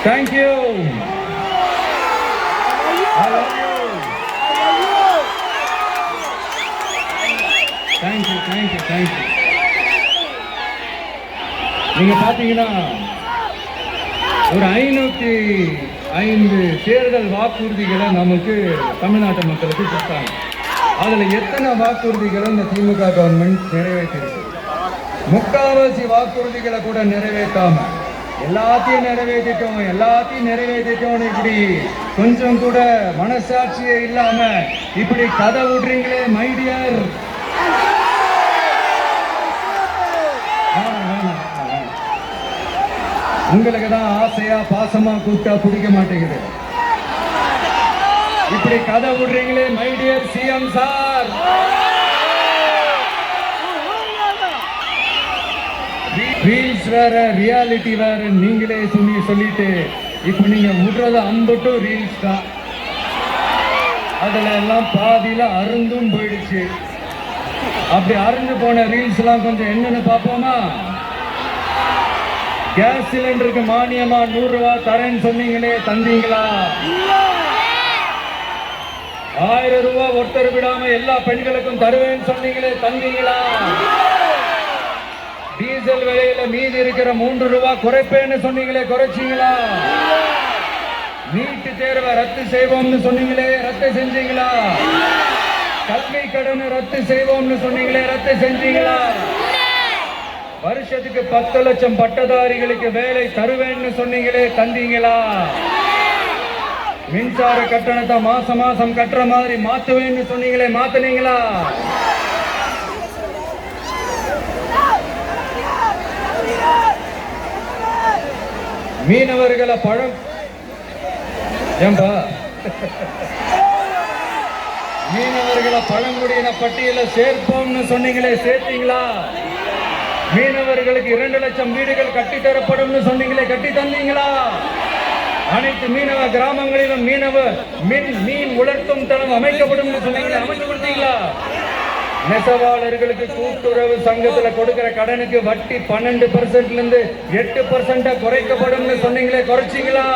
Thank you. I love you. Thank you, thank you, thank you. நீங்க பாத்தீங்கன்னா ஒரு 505 தேர்தல் வாக்குறுதிகளை நமக்கு தமிழ்நாட்டு மக்களுக்கு கொடுத்தாங்க. அதுல எத்தனை வாக்குறுதிகளை இந்த திமுக கவர்மெண்ட் நிறைவேற்றிருக்கு? முக்காவாசி வாக்குறுதிகளை கூட நிறைவேற்றாம எல்லாத்தையும் நிறைவேற்றிட்டோம் இப்படி கொஞ்சம் கூட மனசாட்சியே இல்லாம இப்படி கதை விடுறீங்களே மைடியர். உங்களுக்கு தான் ஆசையா பாசமா கூப்பிட்டா பிடிக்க மாட்டேங்குது. இப்படி கதை விடுறீங்களே மைடியர் சிஎம் சார். ரீல்ஸ் வேற ரியாலிட்டி வேற நீங்களே சொல்லிட்டு இப்ப நீங்க விடுறது அம்பட்டும் ரீல்ஸ் தான். அதுல எல்லாம் பாதியில அருந்தும் போயிடுச்சு. அப்படி அருந்து போன ரீல்ஸ் எல்லாம் கொஞ்சம் என்னன்னு பாப்போமா? கேஸ் சிலிண்டருக்கு மானியமா 100 ரூபாய் தரேன்னு சொன்னீங்களே, தந்தீங்களா? 1000 ரூபாய் ஒருத்தர் விடாம எல்லா பெண்களுக்கும் தருவேன்னு சொன்னீங்களே, தந்தீங்களா? டீசல் விலையில மீதி இருக்கிற 3 ரூபாய் குறைப்பேன்னு சொன்னீங்களே, குறைச்சிங்களா? நீட்டு தேர்வை ரத்து செய்வோம்னு சொன்னீங்களே, ரத்து செஞ்சீங்களா? கல்வி கடன் ரத்து செய்வோம்னு சொன்னீங்களே, ரத்து செஞ்சீங்களா? வருஷத்துக்கு 10 லட்சம் பட்டதாரிகளுக்கு வேலை தருவேன்னு சொன்னீங்களே, தந்தீங்களா? மின்சார கட்டணத்தை மாசம் மாசம் கட்டுற மாதிரி மாத்துவேன்னு சொன்னீங்களே, மாத்துனீங்களா? மீனவர்களை மீனவர்களை பழங்குடியின பட்டியல சேர்ப்போம்னு சொன்னீங்களே, சேர்த்தீங்களா? மீனவர்களுக்கு 2 லட்சம் வீடுகள் கட்டித்தரப்படும் சொன்னீங்களே, கட்டி தந்தீங்களா? அனைத்து மீனவ கிராமங்களிலும் மீன் உலர்த்தும் தளம் அமைக்கப்படும் சொன்னீங்களே, அமைச்சு கொடுத்தீங்களா? நெசவாளர்களுக்கு கூட்டுறவு சங்கத்துல கொடுக்கிற கடனுக்கு வட்டி 12% இருந்து 8% குறைக்கப்படும் சொன்னீங்களே, குறைச்சிங்களா?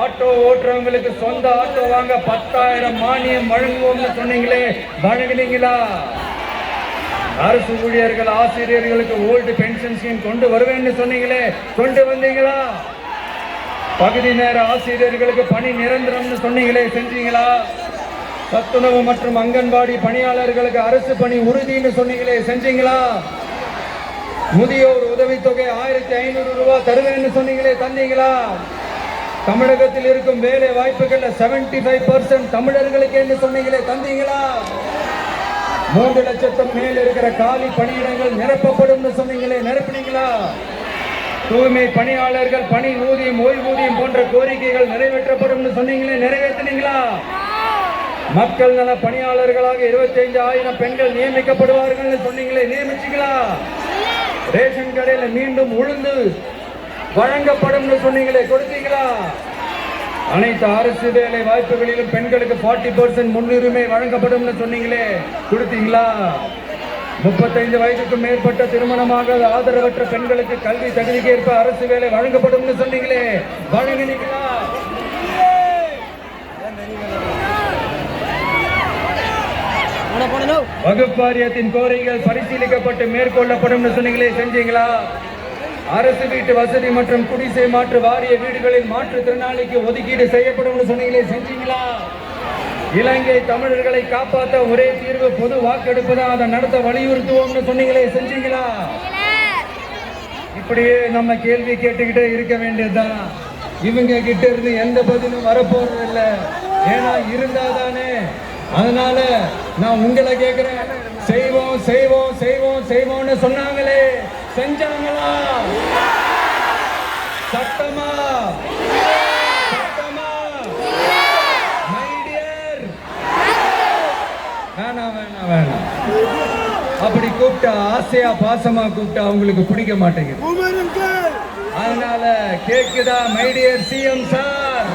ஆட்டோ ஓட்டுறவங்களுக்கு சொந்த ஆட்டோ வாங்க 10,000 மானியம் வழங்குவோம்னு சொன்னீங்களே, வழங்கினீங்களா? அரசு ஊழியர்கள் ஆசிரியர்களுக்கு ஓல்டு பென்ஷன் ஸ்கீம் கொண்டு வருவேன்னு சொன்னீங்களே, கொண்டு வந்தீங்களா? பகுதி நேர ஆசிரியர்களுக்கு பணி நிரந்தரம் சொன்னீங்களே, செஞ்சீங்களா? சத்துணவு மற்றும் அங்கன்வாடி பணியாளர்களுக்கு அரசு பணி உறுதின்னு சொன்னீங்களே, செஞ்சீங்களா? முதியோர் உதவித்தொகை 1500 ரூபாய் தருவேன்னு சொன்னீங்களே, தந்தீங்களா? தமிழகத்தில் இருக்கும் வேலை வாய்ப்புகள் 75% தமிழர்களுக்கு என்று சொன்னீங்களே, தந்தீங்களா? 3 லட்சத்துக்கு மேல் இருக்கிற காலி பணியிடங்கள் நிரப்பப்படும் சொன்னீங்களே, நிரப்பினீங்களா? தூய்மை பணியாளர்கள் பணி ஊதியம் ஓய்வூதியம் போன்ற கோரிக்கைகள் நிறைவேற்றப்படும் சொன்னீங்களே, நிறைவேற்றினீங்களா? மக்கள் நல பணியாளர்களாக 25,000 பெண்கள் நியமிக்கப்படுவார்கள் சொன்னீங்களே, நியமிச்சீங்களா? ரேஷன் கடையில மீண்டும் உளுந்து வழங்கப்படும் சொன்னீங்களே, கொடுத்தீங்களா? அனைத்து அரசு வேலை வாய்ப்புகளிலும் பெண்களுக்கு 40% முன்னுரிமை வழங்கப்படும் சொன்னீங்களே, கொடுத்தீங்களா? 35 வயதுக்கு மேற்பட்ட திருமணமாக ஆதரவற்ற பெண்களுக்கு கல்வி தகுதிக்கு ஏற்ப அரசு வேலை வழங்கப்படும் சொன்னீங்களே, வழங்கினீங்களா? வகுப்பு வாரியத்தின் கோரிக்கைகள் பரிசீலிக்கப்பட்டு மேற்கொள்ளப்படும் சொன்னீங்களே, செஞ்சீங்களா? அரசு வீட்டு வசதி மற்றும் குடிசை மாற்று வாரிய வீடுகளில் மாற்றுத்திறனாளிக்கு ஒதுக்கீடு செய்யப்படும் சொன்னீங்களே, செஞ்சீங்களா? இலங்கை தமிழர்களை காப்பாற்ற ஒரே தீர்வு பொது வாக்கெடுப்பு தான், அதை நடத்த வலியுறுத்துவோம் சொன்னீங்களே, செஞ்சீங்களா? இப்படியே நம்ம கேள்வி கேட்டுக்கிட்டே இருக்க வேண்டியதுதான். இவங்க கிட்ட இருந்து எந்த பதிலும் வரப்போறது இல்ல. ஏன்னா இருந்தாதானே. அதனால நான் உங்களை கேட்கிறேன், செய்வோம் செய்வோம் செய்வோம் செய்வோம்னு சொன்னாங்களே, செஞ்சாங்களா? சட்டமா? சட்டமா? மைடியர் வேணாம் வேணாம் வேணாம். அப்படி கூப்பிட்டா ஆசையா பாசமா கூப்பிட்டா அவங்களுக்கு பிடிக்க மாட்டேங்குது. அதனால கேக்குதா மைடியர் சிஎம் சார்?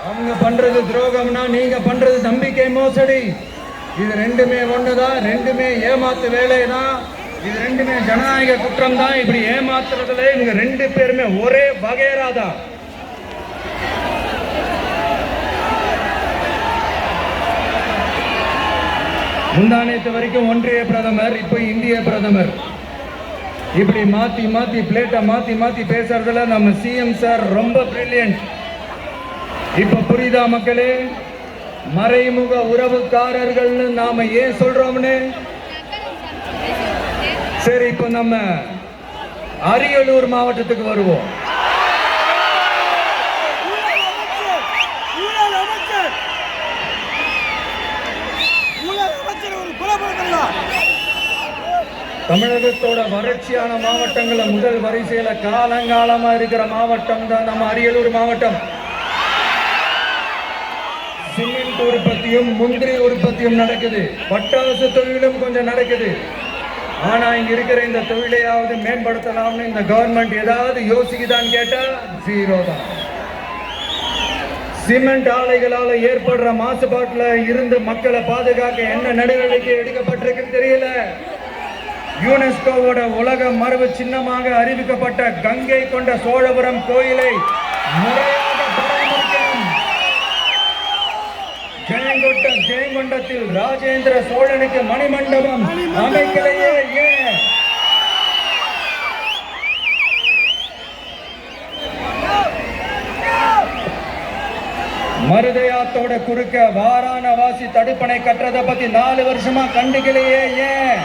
அவங்க பண்றது துரோகம்னா நீங்க பண்றது நம்பிக்கை மோசடி. இது ரெண்டுமே ஒண்ணுதான், ரெண்டுமே ஏமாத்து வேலைதான். இது ரெண்டுமே ஜனநாயக குற்றம் தான். இப்படி ஏமாத்துறதுல இவங்க ரெண்டு பேருமே ஒரே வகையரா தான். முந்தானத்து வரைக்கும் ஒன்றிய பிரதமர், இப்ப இந்திய பிரதமர். இப்படி மாத்தி மாத்தி பிளேட்டை மாத்தி மாத்தி பேசுறதுல நம்ம சிஎம் சார் ரொம்ப பிரில்லியன்ட். இப்ப புரியுதா மக்களே? மறைமுக உறவுக்காரர்கள்னு நாம ஏன் சொல்றோம்னு. சரி, இப்ப நம்ம அரியலூர் மாவட்டத்துக்கு வருவோம். தமிழகத்தோட வறட்சியான மாவட்டங்கள முதல் வரிசையில காலங்காலமா இருக்கிற மாவட்டம் தான் நம்ம அரியலூர் மாவட்டம். சிமெண்ட் உற்பத்தியும் முந்திரி உற்பத்தியும் நடக்குது. பட்டாசு தொழிலும் கொஞ்சம் நடக்குது. ஆனா இங்க இருக்கிற இந்த தொழிலையாவது மேம்படுத்தலாம்னு இந்த கவர்மெண்ட் ஏதாவது யோசிக்குதான்னு கேட்டா ஜீரோ தான். சிமெண்ட் ஆலைகளால ஏற்படுற மாசுபாட்டுல இருந்து மக்களை பாதுகாக்க என்ன நடவடிக்கை எடுக்கப்பட்டிருக்குன்னு தெரியல. யுனெஸ்கோவோட உலக மரபு சின்னமாக அறிவிக்கப்பட்ட கங்கை கொண்ட சோழபுரம் கோயிலை முறையாக பராமரிக்கணும். ஜெயங்கொண்டத்தில் ராஜேந்திர சோழனுக்கு மணிமண்டபம் அமைக்கலையே ஏன்? மருதையாத்தோட குறுக்க வாராணவாசி தடுப்பணை கட்டுறதை பத்தி 4 வருஷமா கண்டுக்கலையே ஏன்?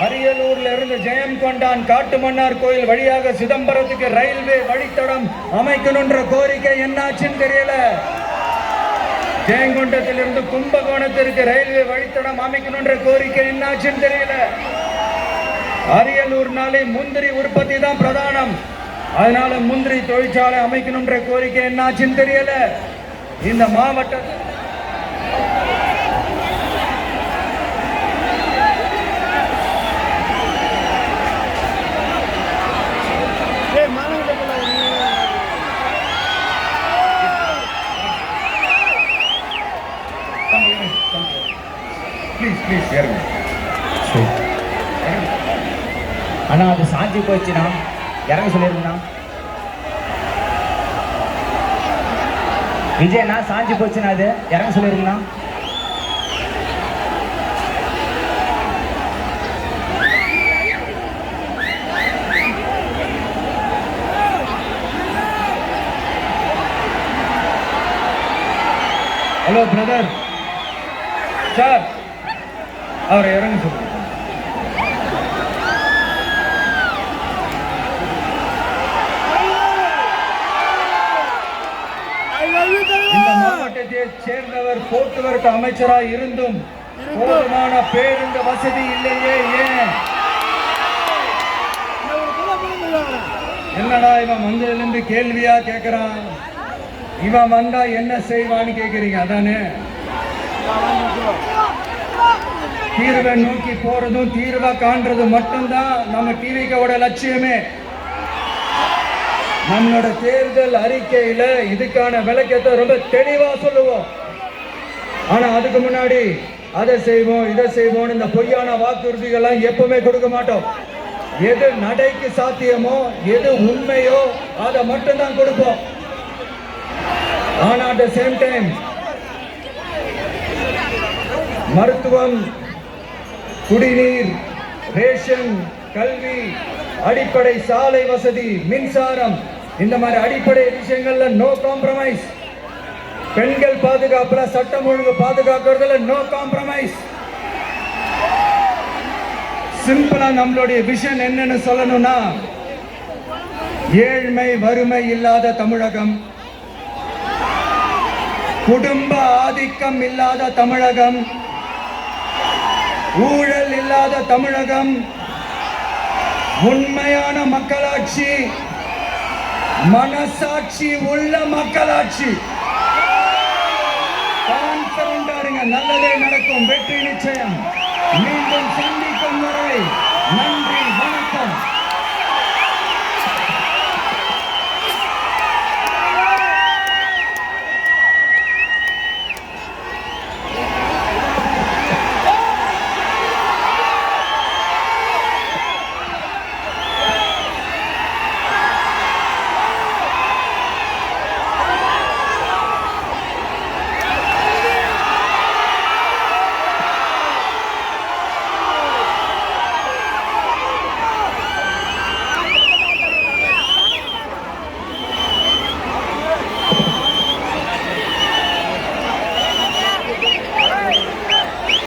அரியலூர்ல இருந்து ஜெயங்கொண்டான் காட்டுமன்னார் கோயில் வழியாக சிதம்பரத்துக்கு ரயில்வே வழித்தடம் அமைக்கணும்ன்ற கோரிக்கை என்னாச்சுன்னு தெரியல. ஜெயங்கொண்டத்திலிருந்து கும்பகோணத்திற்கு ரயில்வே வழித்தடம் அமைக்கணும்ன்ற கோரிக்கை என்னாச்சுன்னு தெரியல. அரியலூர்னாலே முந்திரி உற்பத்தி தான் பிரதானம். அதனால முந்திரி தொழிற்சாலை அமைக்கணும்ன்ற கோரிக்கை என்னாச்சுன்னு தெரியல. இந்த மாவட்டத்தில் ஆனா அது சாஞ்சி போச்சுன்னா இறங்க சொல்லிருந்தா விஜயண்ணா, சாஞ்சி போச்சுன்னா அது இறங்க சொல்லிருந்தா. ஹலோ பிரதர் சார், அவர் இறங்க சொல்லுங்க. இந்த மாவட்டத்தை சேர்ந்தவர் போக்குவரத்து அமைச்சராக இருந்தும் போதுமான பேருந்து வசதி இல்லையே ஏன்? என்னடா இவன் வந்ததுலேருந்து கேள்வியா கேட்கிறான். இவன் வந்தா என்ன செய்வான்னு கேட்கிறீங்க அதானே? தீர்வை நோக்கி போறதும் தீர்வா காண்றது மட்டும்தான் நம்ம டிவிக்கோட லட்சியமே. நம்மளோட தேர்தல் அறிக்கையில இதுக்கான விளக்கத்தை ரொம்ப தெளிவா சொல்லுவோம். ஆனா அதுக்கு முன்னாடி அதை செய்வோம் இதை செய்வோம் இந்த பொய்யான வாக்குறுதிகள்லாம் எப்பவுமே கொடுக்க மாட்டோம். எது நடைக்கு சாத்தியமோ எது உண்மையோ அதை மட்டும்தான் கொடுப்போம். ஆனா அட் த சேம் டைம் மருத்துவம், குடிநீர், ரேஷன், கல்வி, அடிப்படை சாலை வசதி, மின்சாரம், இந்த மாதிரி அடிப்படை விஷயங்கள்ல நோ காம்ப்ரமைஸ். பெண்கள் பாதுகாப்புல, சட்டம் ஒழுங்கு பாதுகாக்கிறதுல நோ காம்ப்ரமைஸ். சிம்பிளா நம்மளுடைய விஷன் என்னன்னு சொல்லணும்னா, ஏழ்மை வறுமை இல்லாத தமிழகம், குடும்ப ஆதிக்கம் இல்லாத தமிழகம், ஊழல் இல்லாத தமிழகம், உண்மையான மக்களாட்சி, மனசாட்சி உள்ள மக்களாட்சி. நல்லதே நடக்கும், வெற்றி நிச்சயம். மீண்டும் சந்திக்கும் வரை நன்றி, வணக்கம்.